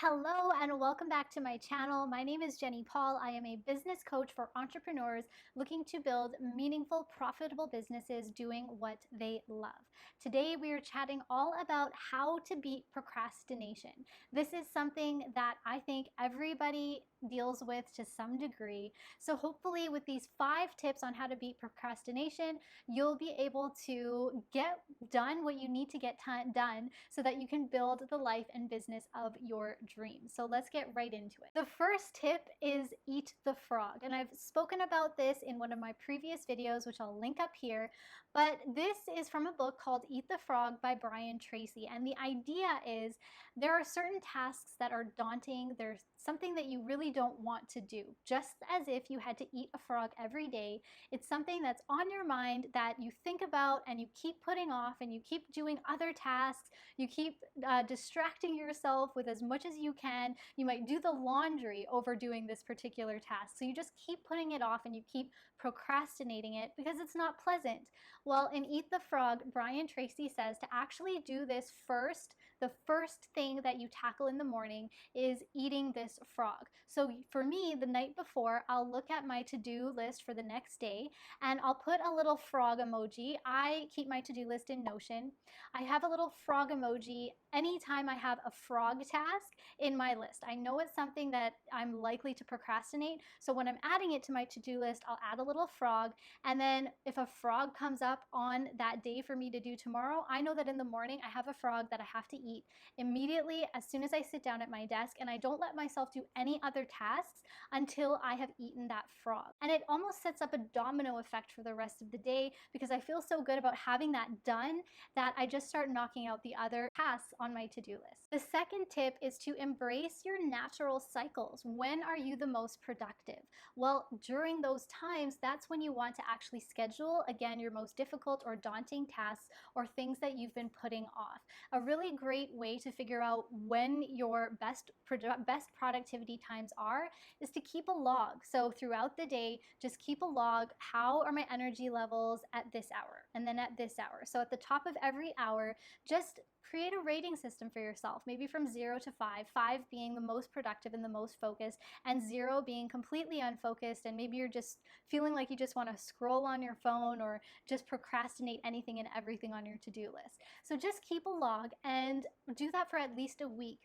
Hello and welcome back to my channel. My name is Jenny Paul. I am a business coach for entrepreneurs looking to build meaningful, profitable businesses doing what they love. Today we are chatting all about how to beat procrastination. This is something that I think everybody deals with to some degree. So hopefully with these 5 tips on how to beat procrastination, you'll be able to get done what you need to get done so that you can build the life and business of your dreams. So let's get right into it. The first tip is eat the frog. And I've spoken about this in one of my previous videos, which I'll link up here. But this is from a book called Eat the Frog by Tracy. And the idea is there are certain tasks that are daunting. There's something that you really don't want to do. Just as if you had to eat a frog every day, it's something that's on your mind that you think about and you keep putting off and you keep doing other tasks. You keep distracting yourself with as much as you can. You might do the laundry over doing this particular task. So you just keep putting it off and you keep procrastinating it because it's not pleasant. Well, in Eat the Frog, Tracy says to actually do this first. The first thing that you tackle in the morning is eating this frog. So for me, the night before, I'll look at my to-do list for the next day and I'll put a little frog emoji. I keep my to-do list in Notion. I have a little frog emoji anytime I have a frog task in my list. I know it's something that I'm likely to procrastinate. So when I'm adding it to my to-do list, I'll add a little frog. And then if a frog comes up on that day for me to do tomorrow, I know that in the morning I have a frog that I have to eat immediately as soon as I sit down at my desk, and I don't let myself do any other tasks until I have eaten that frog. And it almost sets up a domino effect for the rest of the day because I feel so good about having that done that I just start knocking out the other tasks on my to-do list. The second tip is to embrace your natural cycles. When are you the most productive? Well, during those times, that's when you want to actually schedule, again, your most difficult or daunting tasks or things that you've been putting off. A really great way to figure out when your best productivity times are is to keep a log. So throughout the day, just keep a log. How are my energy levels at this hour and then at this hour? So at the top of every hour, just create a rating system for yourself, maybe from 0 to 5, 5 being the most productive and the most focused, and 0 being completely unfocused, and maybe you're just feeling like you just want to scroll on your phone or just procrastinate anything and everything on your to-do list. So just keep a log and do that for at least a week.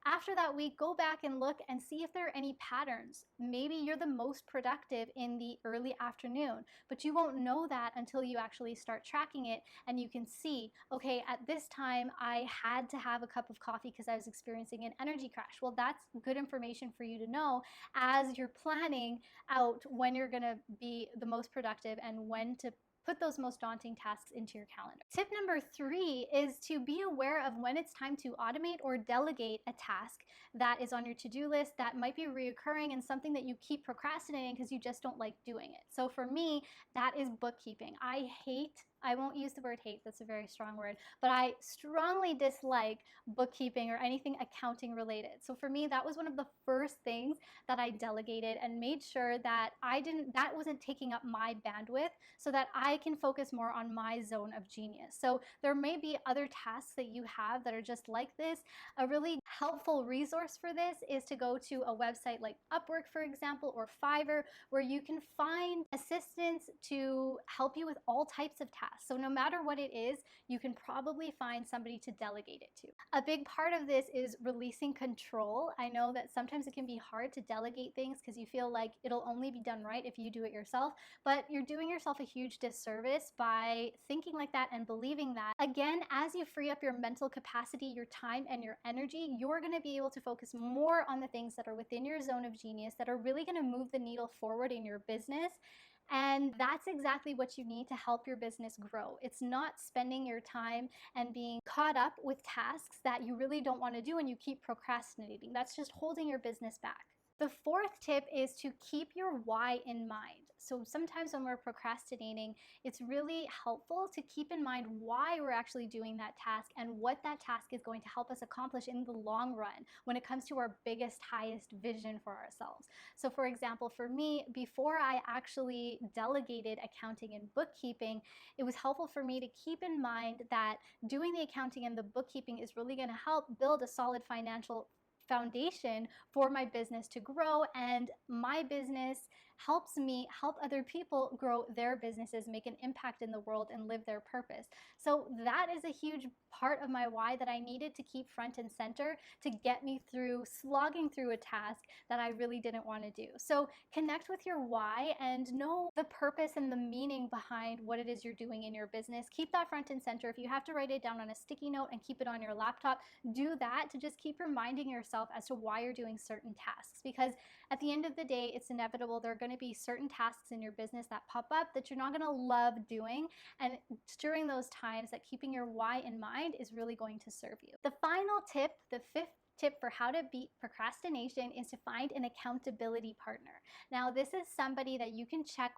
After that week, go back and look and see if there are any patterns. Maybe you're the most productive in the early afternoon, but you won't know that until you actually start tracking it and you can see, okay, at this time I had to have a cup of coffee because I was experiencing an energy crash. Well, that's good information for you to know as you're planning out when you're gonna be the most productive and when to put those most daunting tasks into your calendar. Tip number 3 is to be aware of when it's time to automate or delegate a task that is on your to-do list that might be reoccurring and something that you keep procrastinating because you just don't like doing it. So for me, that is bookkeeping. I won't use the word hate, that's a very strong word, but I strongly dislike bookkeeping or anything accounting related. So for me, that was one of the first things that I delegated and made sure that that wasn't taking up my bandwidth so that I can focus more on my zone of genius. So there may be other tasks that you have that are just like this. A really helpful resource for this is to go to a website like Upwork, for example, or Fiverr, where you can find assistants to help you with all types of tasks. So no matter what it is, you can probably find somebody to delegate it to. A big part of this is releasing control. I know that sometimes it can be hard to delegate things because you feel like it'll only be done right if you do it yourself, but you're doing yourself a huge disservice by thinking like that and believing that. Again, as you free up your mental capacity, your time, and your energy, you're going to be able to focus more on the things that are within your zone of genius that are really going to move the needle forward in your business. And that's exactly what you need to help your business grow. It's not spending your time and being caught up with tasks that you really don't want to do and you keep procrastinating. That's just holding your business back. The fourth tip is to keep your why in mind. So sometimes when we're procrastinating, it's really helpful to keep in mind why we're actually doing that task and what that task is going to help us accomplish in the long run when it comes to our biggest, highest vision for ourselves. So for example, for me, before I actually delegated accounting and bookkeeping, it was helpful for me to keep in mind that doing the accounting and the bookkeeping is really going to help build a solid financial foundation for my business to grow, and my business helps me help other people grow their businesses, make an impact in the world, and live their purpose. So that is a huge part of my why that I needed to keep front and center to get me through slogging through a task that I really didn't want to do. So connect with your why and know the purpose and the meaning behind what it is you're doing in your business. Keep that front and center. If you have to write it down on a sticky note and keep it on your laptop, do that to just keep reminding yourself as to why you're doing certain tasks. Because at the end of the day, it's inevitable. There are going to be certain tasks in your business that pop up that you're not going to love doing. And it's during those times that keeping your why in mind is really going to serve you. The final tip, the fifth tip for how to beat procrastination, is to find an accountability partner. Now, this is somebody that you can check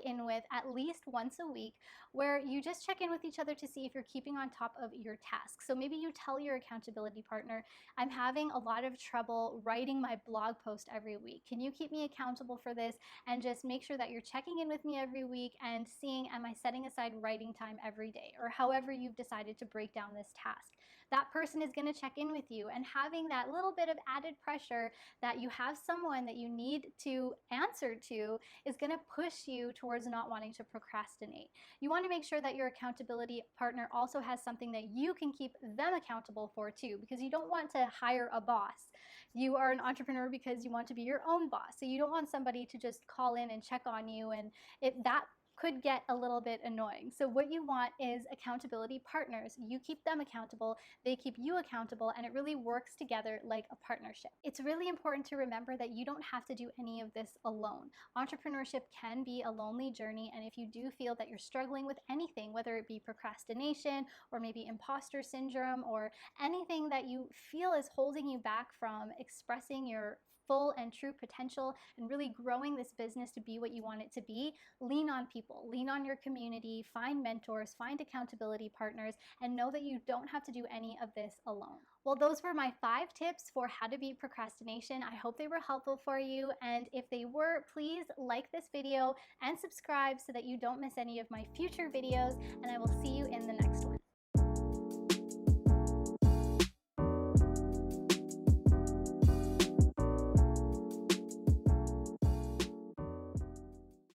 in with at least once a week, where you just check in with each other to see if you're keeping on top of your tasks. So maybe you tell your accountability partner, I'm having a lot of trouble writing my blog post every week. Can you keep me accountable for this? And just make sure that you're checking in with me every week and seeing, am I setting aside writing time every day, or however you've decided to break down this task. That person is going to check in with you, and having that little bit of added pressure that you have someone that you need to answer to is going to push you towards not wanting to procrastinate. You want to make sure that your accountability partner also has something that you can keep them accountable for too, because you don't want to hire a boss. You are an entrepreneur because you want to be your own boss. So you don't want somebody to just call in and check on you, and that could get a little bit annoying. So what you want is accountability partners. You keep them accountable, they keep you accountable, and it really works together like a partnership. It's really important to remember that you don't have to do any of this alone. Entrepreneurship can be a lonely journey, and if you do feel that you're struggling with anything, whether it be procrastination or maybe imposter syndrome or anything that you feel is holding you back from expressing your full and true potential and really growing this business to be what you want it to be, lean on people, lean on your community, find mentors, find accountability partners, and know that you don't have to do any of this alone. Well, those were my 5 tips for how to beat procrastination. I hope they were helpful for you, and if they were, please like this video and subscribe so that you don't miss any of my future videos, and I will see you in the next one.